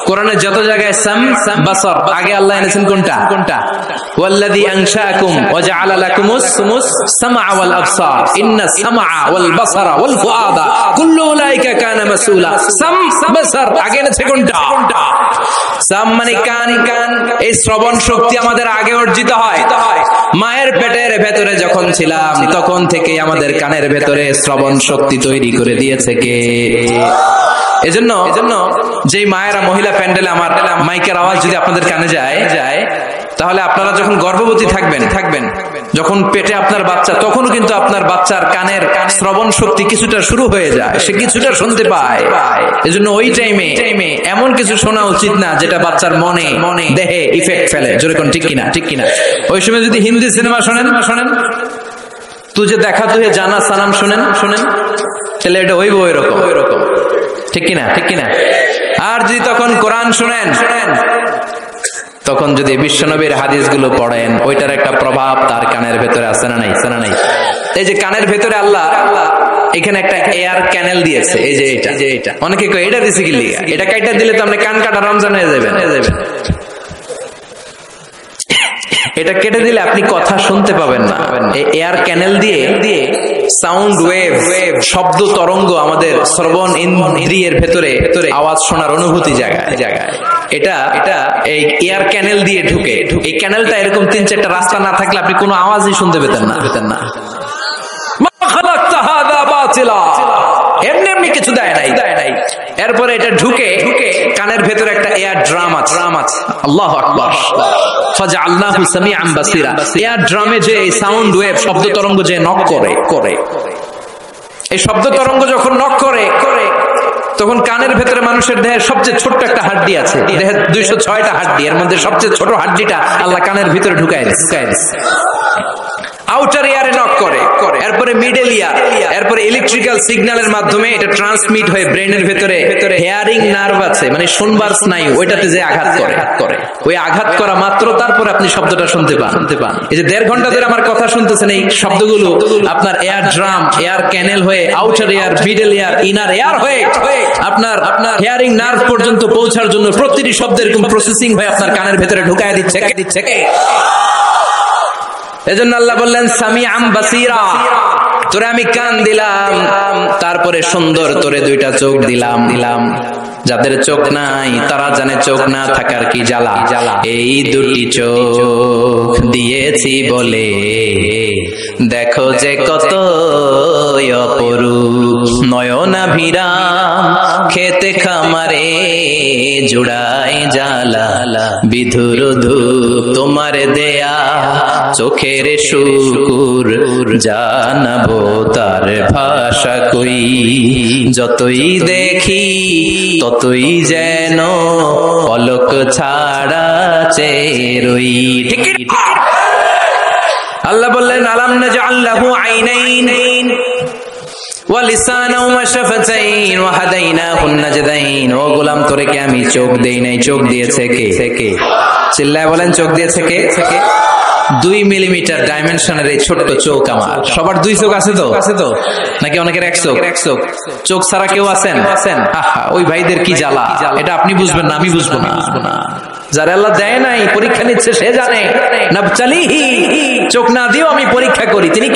কোরআনের যত জায়গায় সাম বাসর, আগে আল্লাহ এনেছেন কোনটা? ওয়াল্লাযী আনশাআকুম ওয়া জাআলা লাকুমুস সামআ ওয়াল আবসার, ইন্নাস সামআ ওয়াল বাসারা ওয়াল ফুআদা কুল্লু উলাইকা কানা মাসউলা। সাম বাসর আগে এনেছে কোনটা? সাম মানে কান। এই শ্রবণ শক্তি আমাদের আগে অর্জিত হয়। মায়ের পেটের ভেতরে যখন ছিলাম তখন থেকে আমাদের কানের ভেতরে শ্রবণ শক্তি তৈরি করে দিয়েছে কে? এজন্য যেই মায়েরা মহিলা প্যান্ডেলে আমার মাইকের আওয়াজ যদি আপনাদের কানে যায়, তাহলে আপনারা যখন গর্ভবতী থাকবেন, যখন পেটে আপনার বাচ্চা, তখনও কিন্তু আপনার বাচ্চার কানের শ্রবণ শক্তি কিছুটা শুরু হয়ে যায়, সে কিছুটা শুনতে পায়। এজন্য ওই টাইমে এমন কিছু শোনা উচিত না যেটা বাচ্চার মনে দেহে ইফেক্ট ফেলে। জোরে কোন ঠিক কিনা? ওই সময় যদি হিন্দি সিনেমা শোনেন, তুঝে দেখা তুহে জানা সানাম শোনেন, তাহলে এটা হইব ওইরকম। ঠিক কিনা? আর যদি তখন কোরআন শুনেন, তখন যদি বিশ্বনবীর হাদিসগুলো পড়েন, ওইটার একটা প্রভাব তার কানের ভেতরে আছে না নাই? এই যে কানের ভেতরে আল্লাহ এখানে একটা এয়ার ক্যানেল দিয়েছে, এই যে এটা অনেকে কয় এটা দিছে কি লিগা? এটা কাইটা দিলে তো আপনি কান কাটা রমজান হয়ে যাবেন। এটা কেটে দিলে আপনি কথা শুনতে পাবেন না। এয়ার ক্যানেল দিয়ে সাউন্ড ওয়েভ, শব্দ তরঙ্গ আমাদের শ্রবণ ইন্দ্রিয়ের ভেতরে আওয়াজ শোনার অনুভূতি জায়গায় এটা এই এয়ার ক্যানেল দিয়ে ঢুকে। এই ক্যানেলটা এরকম 3-4টা রাস্তা না থাকলে আপনি কোনো আওয়াজই শুনতে পেতেন না। এমনি কিছু দেয় নাই। এরপরে এটা ঢুকে কানের ভেতরে একটা এয়ার ড্রাম আছে। আল্লাহু আকবার। ফাজআলনাহু সামিআন বাসীরা। এয়ার ড্রামে যে সাউন্ড ওয়েভ, শব্দ তরঙ্গ যে নক করে, এই শব্দ তরঙ্গ যখন নক করে, তখন কানের ভেতরে মানুষের দেহের সবচেয়ে ছোট্ট একটা হাড্ডি আছে। দেহের 206টা হাড্ডি, এর মধ্যে সবচেয়ে ছোট হাড্ডিটা আল্লাহ কানের ভিতরে ঢুকায় দিয়েছে। আউটার ইয়ারে নক করে, এরপরে মিডল ইয়ার, এরপরে ইলেকট্রিক্যাল সিগন্যালের মাধ্যমে এটা ট্রান্সমিট হয়ে ব্রেনের ভেতরে হেয়ারিং নার্ভ আছে, মানে শুনবার স্নায়ু, ওইটাতে যে আঘাত করে, ওই আঘাত করা মাত্র তারপরে আপনি শব্দটা শুনতে পান। এই যে 1.5 ঘন্টা ধরে আমার কথা শুনতেছেন, এই শব্দগুলো আপনার এয়ার ড্রাম, এয়ার ক্যানেল হয়ে আউটার ইয়ার, মিডল ইয়ার, ইনার এয়ার হয়ে আপনার হেয়ারিং নার্ভ পর্যন্ত পৌঁছার জন্য প্রতিটি শব্দের এরকম প্রসেসিং হয়ে আপনার কানের ভেতরে ঢুকায় দিচ্ছে। এজন্য আল্লাহ বললেন সামিআম বাসীরা, তোরে আমি কান দিলাম, তারপরে সুন্দর তোরে দুইটা চোখ দিলাম। যাদের চোখ নাই তারা জানে চোখ না থাকার কি জ্বালা। এই দুটি চোখ দিয়েছি বলে দেখো যে কত অপরূপ, নয়নাভিরাম খেতে খামারে জুড়াই জ্বালা, বিধুর ধূপ তোমার দেয়া চোখের শুকুর, জানাবো তার ভাষা কই, যতই দেখি ততই যেন পলক ছাড়া চেরই। ঠিক আল্লাহ বললেন আলাম নাজআল লাহু আইনাইন ওয়া লিসানাও ওয়া শাফাতাইন ওয়া হাদাইনাহুন নাজদাইন। ও গোলাম তোরে কি আমি চোখ দেই নাই? চোখ দিয়েছে কে? চিল্লায় বলেন চোখ দিয়েছে কে? 2 মিলিমিটার ডাইমেনশনের এই ছোট্ট চোখ আমার। সবার 2 চোখ আছে তো নাকি অনেকের 1 চোখ? চোখ ছাড়া কেউ আছেন? আহা, ওই ভাইদের কি জ্বালা, এটা আপনি বুঝবেন না, আমি বুঝবো না। যারা আল্লাহ দেয় নাই পরীক্ষা নিচ্ছে সে জানে। নাবতালিহি, চোখ না দিও আমি পরীক্ষা করি। তিনি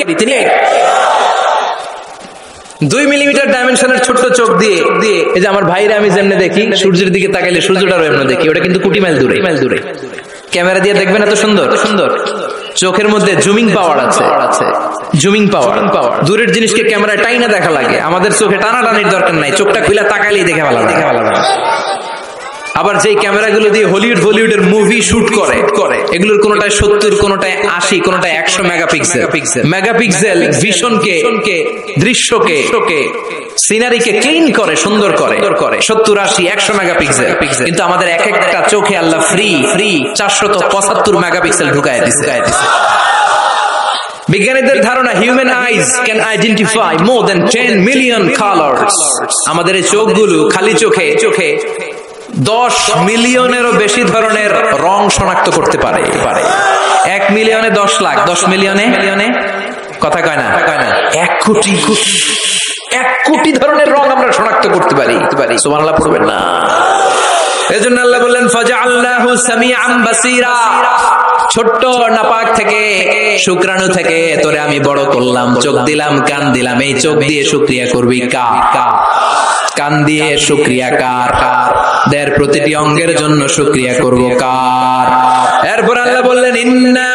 2 মিলিমিটার ডাইমেনশনের ছোট্ট চোখ দিয়ে এই যে আমার ভাইরা আমি যেমনে দেখি, সূর্যের দিকে তাকাইলে সূর্যটারও এমন দেখি, ওটা কিন্তু কোটি মাইল দূরে। ক্যামেরা দিয়ে দেখবেন এত সুন্দর। চোখের মধ্যে জুমিং পাওয়ার আছে, জুমিং পাওয়ার। দূরের জিনিসকে ক্যামেরায় টাইনা দেখা লাগে, আমাদের চোখে টানাটানির দরকার নাই, চোখটা খুলে তাকাইলেই দেখে ভালো লাগে। আবার যেই ক্যামেরাগুলো দিয়ে হলিউড বলিউডের মুভি শুট করে এগুলোর কোনটায় 70, কোনটায় 80, কোনটায় 100 মেগাপিক্সেল ভিশনকে, দৃশ্যকে, সিনারিকে ক্লিন করে, সুন্দর করে 70, 80, 100 মেগাপিক্সেল। কিন্তু আমাদের এক একটা চোখে আল্লাহ ফ্রি 475 মেগাপিক্সেল ঢুকায় দিছে। বিজ্ঞানীদের ধারণা human eyes can identify more than 10 million colours. আমাদের এই চোখগুলো খালি চোখে 10 মিলিয়নেরও বেশি ধরনের রং শনাক্ত করতে পারে। 1 মিলিয়নে 10 লাখ, 10 মিলিয়নে কথা কয় না 1 কোটি ধরনের রং আমরা শনাক্ত করতে পারি। সুবহানাল্লাহ পড়বেন না? এজন্য আল্লাহ বললেন ফাজআলনাহু সামিআম বাসীরা, ছোট্ট নাপাক থেকে, শুক্রাণু থেকে তোরে আমি বড় করলাম, চোখ দিলাম, কান দিলাম। এই চোখ দিয়ে শুকরিয়া করবি কার? কান দিয়ে শুকরিয়া কার? দের প্রতিটি অঙ্গের জন্য শুকরিয়া করব কার? এরপর আল্লাহ বললেন ইন্না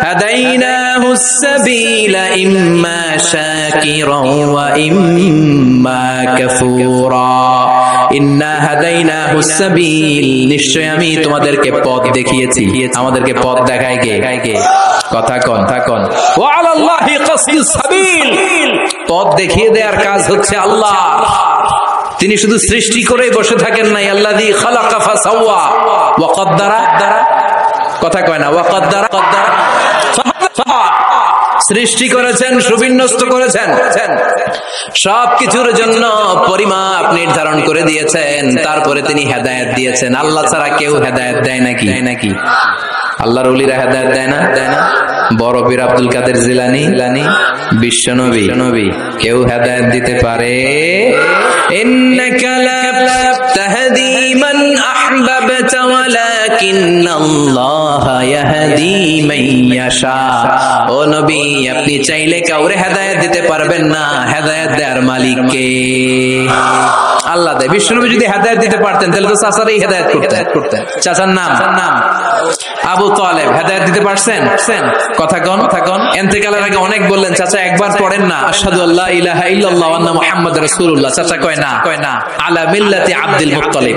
হাদাইনাহুস সাবিলা ইম্মা শাকিরাও ওয়া ইম্মা কাফুরা। ইন্না হাদাইনাহুস সাবিল, নিশ্চয় আমি তোমাদেরকে পথ দেখিয়েছি। আমাদেরকে পথ দেখায় কে? কথা কন। ওয়া আলাল্লাহি কাসদুস সাবিল, পথ দেখিয়ে দেওয়ার কাজ হচ্ছে আল্লাহ। তিনি শুধু সৃষ্টি করেই বসে থাকেন নাই। আল্লাযী খালাকা ফাসাওয়া ওয়া কদ্দারা, কথা কয় না, ওয়া কদ্দারা, সৃষ্টি করেছেন, সুবিন্যস্ত করেছেন, সবকিছুর জন্য পরিমাপ নির্ধারণ করে দিয়েছেন। তারপরে তিনি হেদায়েত দিয়েছেন। আল্লাহ ছাড়া কেউ হেদায়েত দেয় নাকি? আল্লাহর ওলিরা হেদায়েত দেয় না? বড় পীর আব্দুল কাদের জিলানী, বিশ্ব নবী, কেউ হেদায়েত দিতে পারে? ইন্নাকা লা তাহদি মান আহবাবতা ওয়ালাকিন্নাল্লাহা ইয়াহদি মান ইয়াশা। ও নবী, আপনি চাইলে কাউরে হেদায়েত দিতে পারবেন না, হেদায়েত দেওয়ার মালিক কে? আল্লাহ দেয়। বিশ্বনবী যদি হেদায়েত দিতে পারতেন তাহলে তো চাচারই হেদায়েত করতেন। চাচার নাম আবু তালেব, হেদায়েত দিতে পারছেন? কথা কন। ইন্তেকালের আগে অনেক বললেন চাচা একবার পড়েন না আশহাদু আল্লা ইলাহা ইল্লাল্লাহ ওয়া আন্না মুহাম্মাদুর রাসূলুল্লাহ। চাচা কয় না আলা মিল্লাতি আব্দুল মুত্তালিব।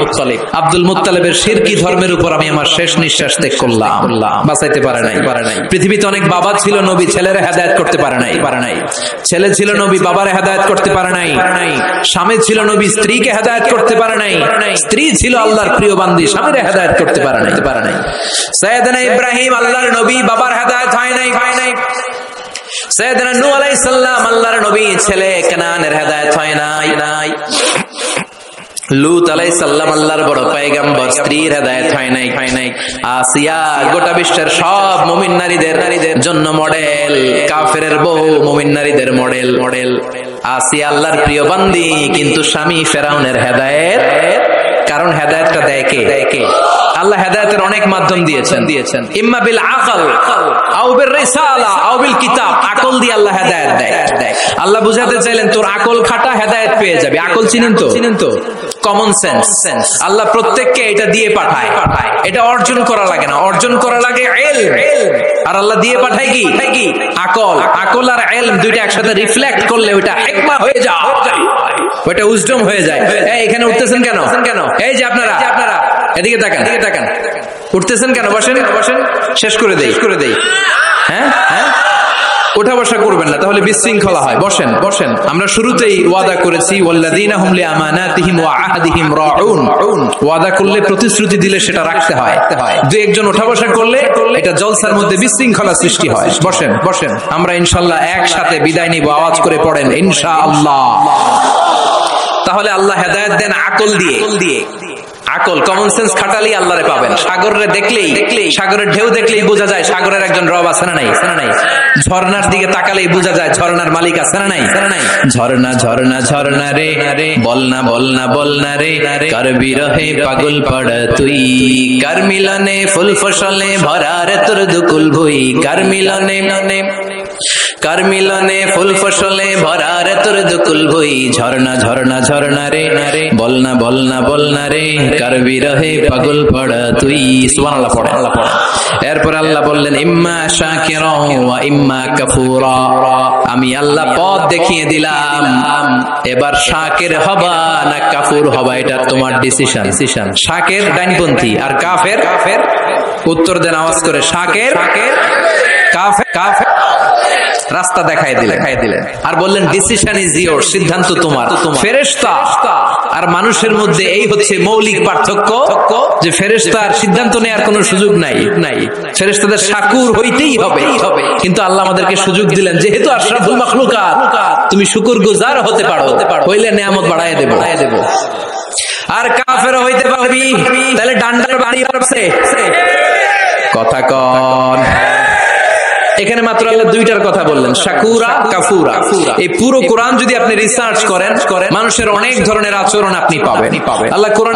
আব্দুল মুত্তালিবের শিরকি ধর্মের উপর আমি আমার শেষ নিঃশ্বাস ত্যাগ করলাম। বাঁচাইতে পারে নাই। পৃথিবীতে অনেক বাবা ছিল নবী, ছেলেরা হেদায়েত করতে পারে নাই। ছেলে ছিল নবী, বাবারে হেদায়েত করতে পারে নাই। স্বামী ছিল নবী, স্ত্রীকে হেদায়েত করতে পারে নাই। স্ত্রী ছিল আল্লাহর প্রিয় বান্দি, স্বামীরে হেদায়েত করতে পারে নাই। সাইয়েদনা ইব্রাহিম আল্লাহর নবী, বাবার হেদায়েত হয় নাই। সাইয়েদনা নূহ আলাইহিস সালাম আল্লাহর নবী, ছেলে কানানের হেদায়েত হয় নাই। লূত আলাইহিস সালাম আল্লাহর বড় পয়গম্বর, স্ত্রীর হেদায়েত হয় নাই। আসিয়া গোটা বিশ্বের সব মুমিন নারীদের জন্য মডেল, কাফেরের বউ মুমিন নারীদের মডেল। আসিয়া আল্লাহর প্রিয় বান্দি, কিন্তু স্বামী ফেরাউনের হেদায়েত। কারণ হেদায়েতটা দেয় কে? আল্লাহ হেদায়েতের অনেক মাধ্যম দিয়েছেন ইম্মা বিল আকল আও বির রিসালা আও বিল কিতাব। আকল দিয়ে আল্লাহ হেদায়েত দেয়। আল্লাহ বুঝাতে চাইলেন তোর আকল খাটা, হেদায়েত পেয়ে যাবে। আকল চিনেন তো কমন সেন্স। আল্লাহ প্রত্যেককে এটা দিয়ে পাঠায়। এটা অর্জন করা লাগে না, অর্জন করা লাগে ইলম। আর আল্লাহ দিয়ে পাঠায় কি? আকল। আকল আর ইলম দুইটা একসাথে রিফ্লেক্ট করলে ওটা হিকমা হয়ে যায়, ওটা উইজডম হয়ে যায়। এই এখানে উঠতেছেন কেন? এই যে আপনারা এদিকে তাকান, উঠতেছেন কেন? বসেন, শেষ করে দেই। হ্যাঁ, ওঠা বসা করবেন না, তাহলে বিশৃঙ্খলা হয়। বসেন। আমরা শুরুতেই ওয়াদা করেছি ওয়াল্লাযীনা হুম লিআমানাতিহিম ওয়া আহদিহিম রাউন। ওয়াদা করলে, প্রতিশ্রুতি দিলে সেটা রাখতে হয়। দুই একজন ওঠা বসা করলে এটা জলসার মধ্যে বিশৃঙ্খলা সৃষ্টি হয়। বসেন। আমরা ইনশাআল্লাহ একসাথে বিদায় নিব। আওয়াজ করে পড়েন ইনশাআল্লাহ। তাহলে আল্লাহ হেদায়েত দেন আকল দিয়ে। আকল, কমন সেন্স খাটালেই আল্লাহরে পাবেন। সাগরে দেখলেই, সাগরের ঢেউ দেখলেই বোঝা যায় সাগরের একজন রব আছে না নাই? ঝর্ণার দিকে তাকালেই বোঝা যায় ঝর্ণার মালিক আছে না নাই? ঝর্ণা রে বলনা রে, কার বিরহে পাগল পড় তুই, কার মিলনে ফুল ফসলে ভরা রে তোর দুকুল ভুই, কার মিলনে ফুল ফসলে ভরা রে তোর দুকুল ভুই, ঝর্ণা রে বলনা রে, কার বিরহে পাগল পড় তুই। সুবহানাল্লাহ পড়ে। এরপর আল্লাহ বললেন ইম্মা শাকিরা ওয়া ইম্মা কাফুরা। আমি আল্লাহ পথ দেখিয়ে দিলাম, এবার শাকির হবা না কাফুর হবা এটা তোমার ডিসিশন। শাকির ডাইনপন্থী আর কাফের উত্তর দেন আওয়াজ করে। শাকির, কাফের। রাস্তা দেখাই দিলেন আর বললেন ডিসিশন ইজ ইয়োর, সিদ্ধান্ত তোমার। ফেরেশতা আর মানুষের মধ্যে এই হচ্ছে মৌলিক পার্থক্য, যে ফেরেশতার সিদ্ধান্ত নেওয়ার কোনো সুযোগ নাই। ফেরেশতাদের শাকুর হইতেই হবে, কিন্তু আল্লাহ আমাদেরকে সুযোগ দিলেন, যেহেতু আশরাফুল মাখলুকাত তুমি শুকরগুজার হতে পারো, হইলে নিয়ামত বাড়ায় দেব। আর কাফের হইতে পারবি, তাহলে ডান্ডার বাড়ি পারছে। কথা কন। এখানে মাত্র আল্লাহ দুইটার কথা বললেন, শাকুরা, কাফুরা। এই পুরো কোরআন যদি আপনি রিসার্চ করেন, মানুষের অনেক ধরনের আচরণ আপনি পাবেন। আল্লাহ কোরআন